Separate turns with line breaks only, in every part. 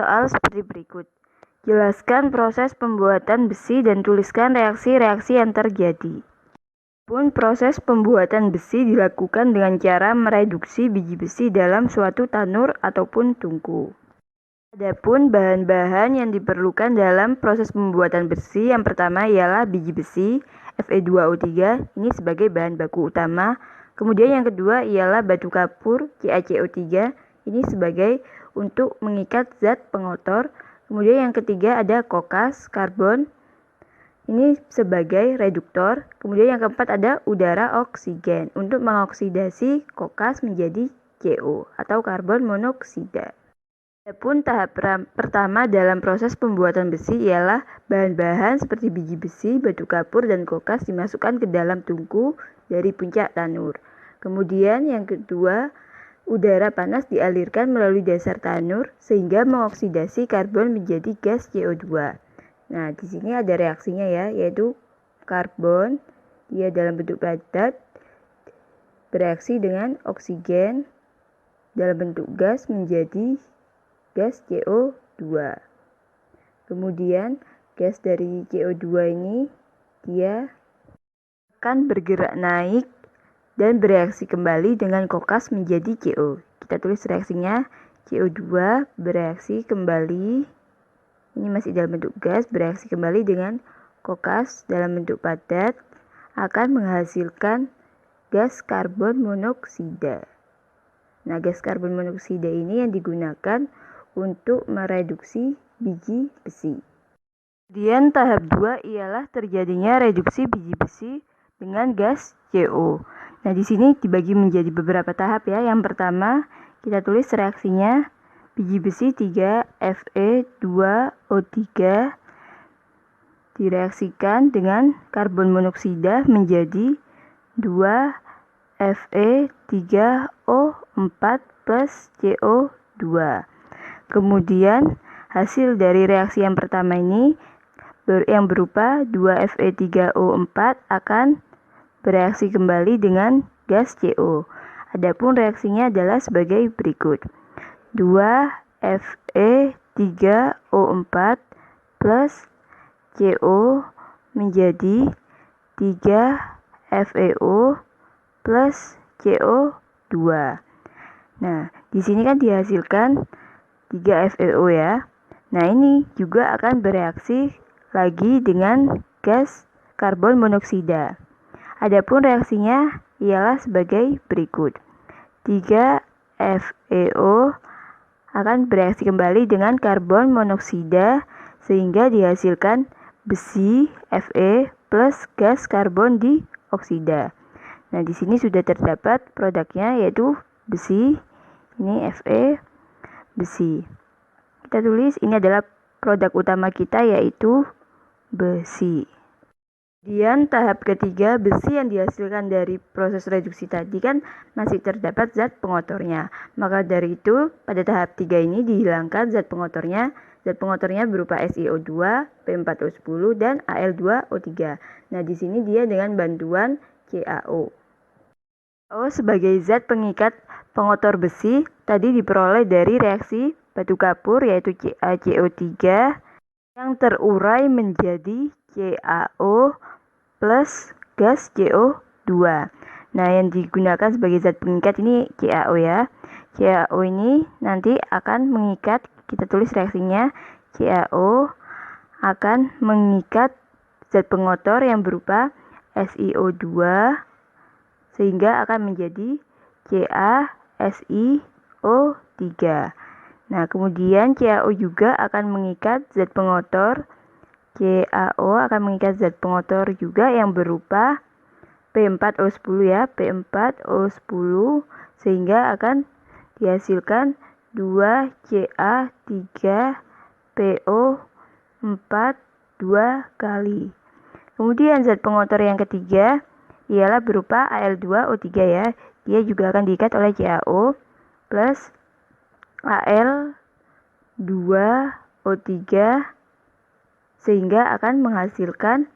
soal seperti berikut. Jelaskan proses pembuatan besi dan tuliskan reaksi-reaksi yang terjadi. Pun proses pembuatan besi dilakukan dengan cara mereduksi biji besi dalam suatu tanur ataupun tungku. Adapun bahan-bahan yang diperlukan dalam proses pembuatan besi, yang pertama ialah biji besi Fe2O3, ini sebagai bahan baku utama. Kemudian yang kedua ialah batu kapur CaCO3, ini sebagai untuk mengikat zat pengotor. Kemudian yang ketiga ada kokas karbon, ini sebagai reduktor. Kemudian yang keempat ada udara oksigen untuk mengoksidasi kokas menjadi CO atau karbon monoksida. Adapun tahap pertama dalam proses pembuatan besi ialah bahan-bahan seperti biji besi, batu kapur, dan kokas dimasukkan ke dalam tungku dari puncak tanur. Kemudian yang kedua, udara panas dialirkan melalui dasar tanur sehingga mengoksidasi karbon menjadi gas CO2. Nah, di sini ada reaksinya ya, yaitu karbon, dia dalam bentuk padat, bereaksi dengan oksigen dalam bentuk gas menjadi gas CO2. Kemudian gas dari CO2 ini dia akan bergerak naik dan bereaksi kembali dengan kokas menjadi CO. Kita tulis reaksinya, CO2 bereaksi kembali, ini masih dalam bentuk gas, bereaksi kembali dengan kokas dalam bentuk padat akan menghasilkan gas karbon monoksida. Nah, gas karbon monoksida ini yang digunakan untuk mereduksi biji besi. Kemudian tahap 2 ialah terjadinya reduksi biji besi dengan gas CO. Nah, di sini dibagi menjadi beberapa tahap ya. Yang pertama, kita tulis reaksinya, biji besi 3Fe2O3 direaksikan dengan karbon monoksida menjadi 2Fe3O4 plus CO2. Kemudian hasil dari reaksi yang pertama ini yang berupa 2Fe3O4 akan bereaksi kembali dengan gas CO. Adapun reaksinya adalah sebagai berikut. 2Fe3O4 plus CO menjadi 3FeO plus CO2. Nah, di sini kan dihasilkan 3FeO ya. Nah, ini juga akan bereaksi lagi dengan gas karbon monoksida. Adapun reaksinya ialah sebagai berikut. 3FeO akan bereaksi kembali dengan karbon monoksida sehingga dihasilkan besi Fe plus gas karbon dioksida. Nah, di sini sudah terdapat produknya yaitu besi. Ini Fe besi. Kita tulis ini adalah produk utama kita yaitu besi. Kemudian tahap ketiga, besi yang dihasilkan dari proses reduksi tadi kan masih terdapat zat pengotornya. Maka dari itu pada tahap 3 ini dihilangkan zat pengotornya. Zat pengotornya berupa SiO2, P4O10 dan Al2O3. Nah, di sini dia dengan bantuan CaO. CaO sebagai zat pengikat pengotor besi tadi diperoleh dari reaksi batu kapur yaitu CaCO3 yang terurai menjadi CaO plus gas CO2. Nah, yang digunakan sebagai zat pengikat ini CaO ya. CaO ini nanti akan mengikat, kita tulis reaksinya, CaO akan mengikat zat pengotor yang berupa SiO2 sehingga akan menjadi CaSiO3. Nah, kemudian CaO juga akan mengikat zat pengotor. CaO akan mengikat zat pengotor juga yang berupa P4O10 ya, P4O10 sehingga akan dihasilkan 2Ca3PO4 2 kali. Kemudian zat pengotor yang ketiga ialah berupa Al2O3 ya. Dia juga akan diikat oleh CaO plus Al2O3 sehingga akan menghasilkan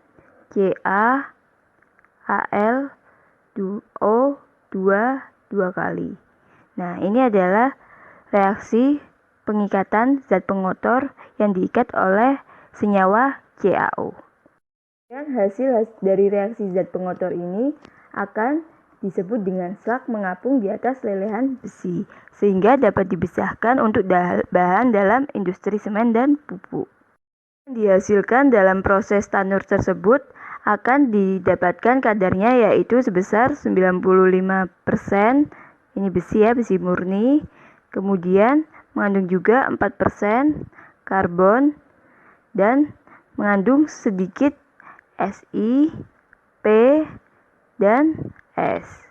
CaAl2O2 2 kali. Nah, ini adalah reaksi pengikatan zat pengotor yang diikat oleh senyawa CaO. Dan hasil dari reaksi zat pengotor ini akan disebut dengan slag mengapung di atas lelehan besi, sehingga dapat dipisahkan untuk bahan dalam industri semen dan pupuk. Dihasilkan dalam proses tanur tersebut akan didapatkan kadarnya yaitu sebesar 95%, ini besi ya, besi murni, kemudian mengandung juga 4% karbon dan mengandung sedikit Si, P, dan S.